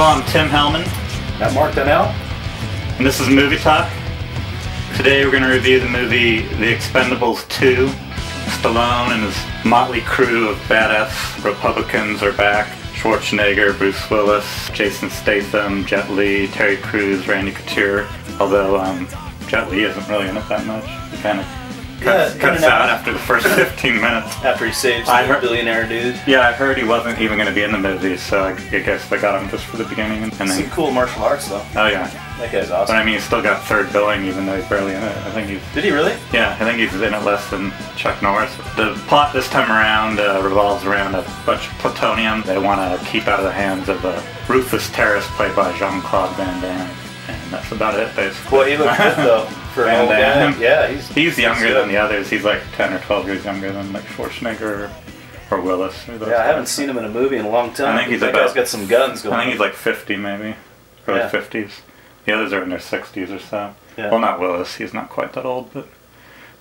Hello, I'm Tim Hellman. I'm Mark Donnell. And this is Movie Talk. Today we're going to review the movie The Expendables 2. Stallone and his motley crew of badass Republicans are back. Schwarzenegger, Bruce Willis, Jason Statham, Jet Li, Terry Crews, Randy Couture. Although Jet Li isn't really in it that much. He kind of cuts out after the first 15 minutes. After he saves the billionaire dude. Yeah, I heard he wasn't even going to be in the movie, so I guess they got him just for the beginning. And then, some cool martial arts though. Oh yeah. That guy's awesome. But I mean, he's still got third billing even though he's barely in it. I think he's... Did he really? Yeah, I think he's in it less than Chuck Norris. The plot this time around revolves around a bunch of plutonium they want to keep out of the hands of a ruthless terrorist played by Jean-Claude Van Damme. And that's about it, basically. Boy, he looks good though. For Van Damme. Yeah, he's younger than the others. He's like 10 or 12 years younger than like Schwarzenegger or Willis. Or those yeah, I haven't guys. seen him in a movie in a long time. I think he's that guy's got some guns going. I think he's like 50 maybe. Early 50s. The others are in their 60s or so. Yeah. Well, not Willis. He's not quite that old, but...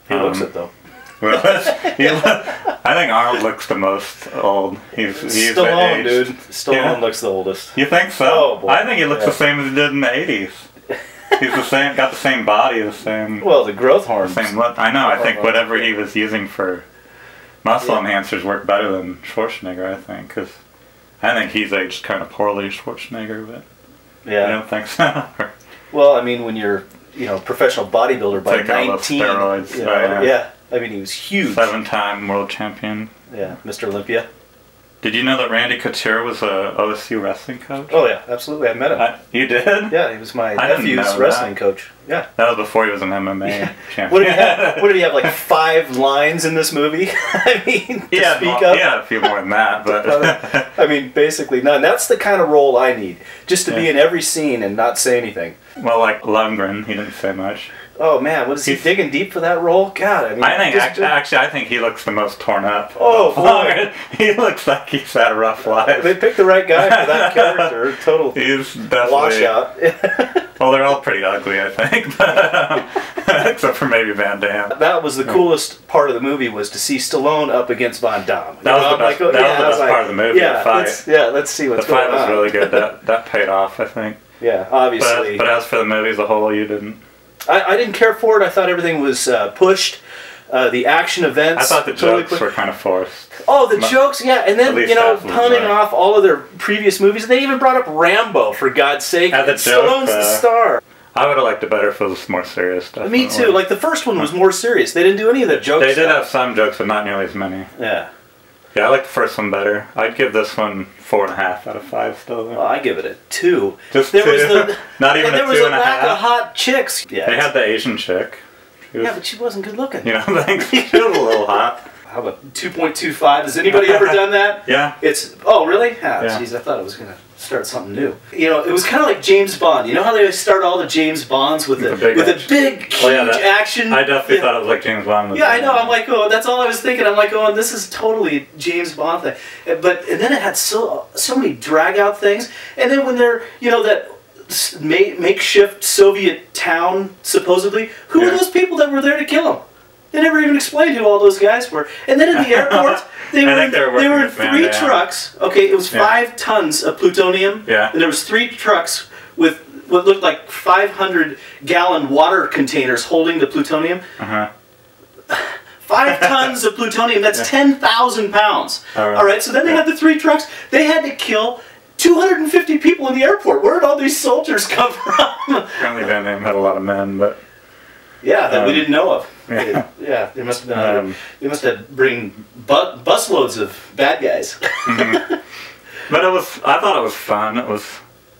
He looks it though. Willis? I think Arnold looks the most old. He's Stallone, dude. Stallone looks the oldest. You think so? Oh, boy. I think he looks the same as he did in the 80s. He's the same, got the same body, the same... Well, the growth hormones. Same look. I know, I think whatever he was using for muscle enhancers worked better than Schwarzenegger, I think, because I think he's aged kind of poorly, Schwarzenegger, but I don't think so. Well, I mean, when you're, professional bodybuilder by 19... Take all those steroids. Yeah, I mean, he was huge. 7-time world champion. Yeah, Mr. Olympia. Did you know that Randy Couture was a OSU wrestling coach? Oh yeah, absolutely. I met him. You did? Yeah, he was my nephew's wrestling coach. Yeah. That was before he was an MMA champion. What did he have? Like 5 lines in this movie? I mean, to speak of. Yeah, a few more than that, but I mean, basically none. That's the kind of role I need, just to be in every scene and not say anything. Well, like Lundgren, he didn't say much. Oh man, what is he digging deep for that role? God, I mean, I think he looks the most torn up. Oh boy, he looks like he's had a rough life. They picked the right guy for that character. Total he's definitely washout. Well, they're all pretty ugly, I think, except for maybe Van Damme. That was the coolest part of the movie, was to see Stallone up against Van Damme. That was the best part of the movie. Yeah, the fight. Let's see what's going on. The fight was really good. That paid off, I think. Yeah, obviously. But as for the movie as a whole, you didn't. I didn't care for it. I thought everything was pushed. The action events. I thought the jokes were kind of forced. Oh, the jokes, yeah. And then, punning off all of their previous movies. They even brought up Rambo, for God's sake. Stallone's the star. I would have liked it better if it was more serious stuff. Me too. Like, the first one was more serious. They didn't do any of the jokes. They did have some jokes, but not nearly as many. Yeah. Yeah, I like the first one better. I'd give this one 4.5 out of 5 still. Well, I give it a 2. Just 2? Not even a 2.5? There was a lack of hot chicks. Yeah, they had the Asian chick. But she wasn't good looking. You know, she was a little hot. How about 2.25? Has anybody ever done that? Yeah. Oh, really? Jeez, I thought I was going to start something new. It was kind of like James Bond. You know how they start all the James Bonds with a big, huge action? I definitely thought it was like James Bond. Yeah, I know. I'm like, that's all I was thinking. I'm like, this is totally James Bond thing. And then it had so many drag out things. And then when they're, that makeshift Soviet town, supposedly, who were those people that were there to kill him? They never even explained who all those guys were. And then in the airport, they were in 3 trucks. Okay, it was 5 tons of plutonium. Yeah. And there was 3 trucks with what looked like 500-gallon water containers holding the plutonium. 5 tons of plutonium, that's 10,000 pounds. All right, so then they had the 3 trucks. They had to kill 250 people in the airport. Where did all these soldiers come from? Apparently Van Damme had a lot of men, but... Yeah, that we didn't know of. They must have been. They must have bring busloads of bad guys. But I thought it was fun. It was.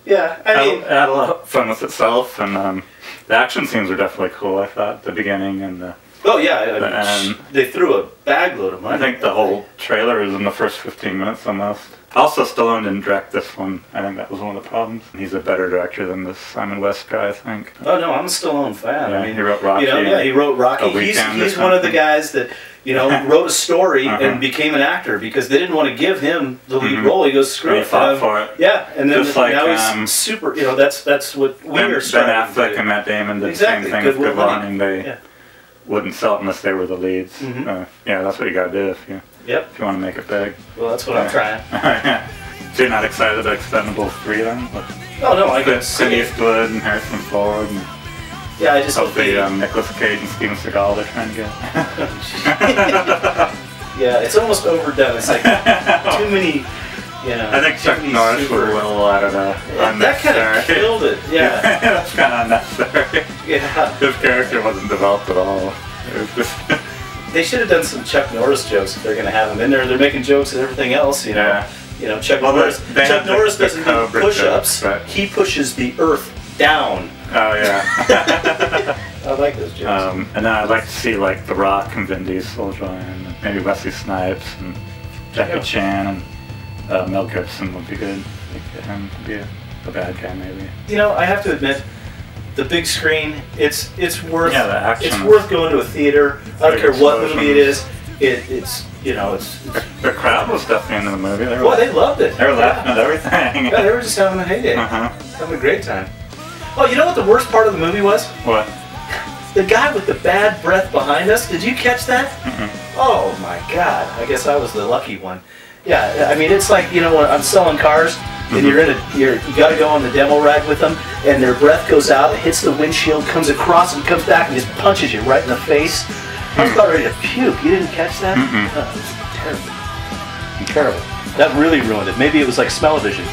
Yeah, I mean, it had a lot of fun with itself, and the action scenes were definitely cool. I thought the beginning and the. Oh yeah, they threw a bag load of money. I think the whole trailer is in the first 15 minutes almost. Also, Stallone didn't direct this one. I think that was one of the problems. He's a better director than this Simon West guy, I think. Oh no, I'm a Stallone fan. Yeah, I mean, he wrote Rocky. He wrote Rocky. He's one of the guys that wrote a story and became an actor because they didn't want to give him the lead role. He goes, screw it. He fought for it. Yeah, and then just like, now he's super. That's what we're starting Ben Affleck and Matt Damon did the same thing with Good Morning. They wouldn't sell it unless they were the leads. Yeah, that's what you got to do if you want to make it big. Well, that's what I'm trying. So you're not excited about Expendables 3 then? Oh no, I can see Clint it. Eastwood and Harrison Ford and Yeah, I just hope hopefully they... Nicolas Cage and Steven Seagal they're trying to get. Yeah, it's almost overdone. It's like too many, you know. I think Chuck Norris was a little out of the that kind of killed it. Yeah. That's kind of unnecessary. Yeah. His character wasn't developed at all. It was just They should have done some Chuck Norris jokes if they're going to have him in there. They're making jokes and everything else, you know. Yeah. You know, Chuck Well, Norris. they Chuck have Norris the doesn't do Cobra push-ups. jokes, but- He pushes the earth down. Oh yeah. I like those jokes. And then I'd like to see like The Rock and Vin Diesel join, and maybe Wesley Snipes and Jackie Yeah. Chan and Mel Gibson would be good. Like, him to be a bad guy maybe. You know, I have to admit, the big screen, it's worth Yeah, the action. it's worth going to a theater. I don't Big care what movie it is. explosions. It's you know it's The crowd was definitely into the movie. They were, well, they loved it. they were laughing at everything. Yeah, they were just having a heyday, having a great time. Oh, you know what the worst part of the movie was? What? The guy with the bad breath behind us. Did you catch that? Oh my God! I guess I was the lucky one. Yeah, I mean it's like, you know, when I'm selling cars and you got to go on the demo rag with them, and their breath goes out, it hits the windshield, comes across, and comes back and just punches you right in the face. I was about ready to puke. You didn't catch that? Oh, it was terrible. Terrible. That really ruined it. Maybe it was like smell-o-vision.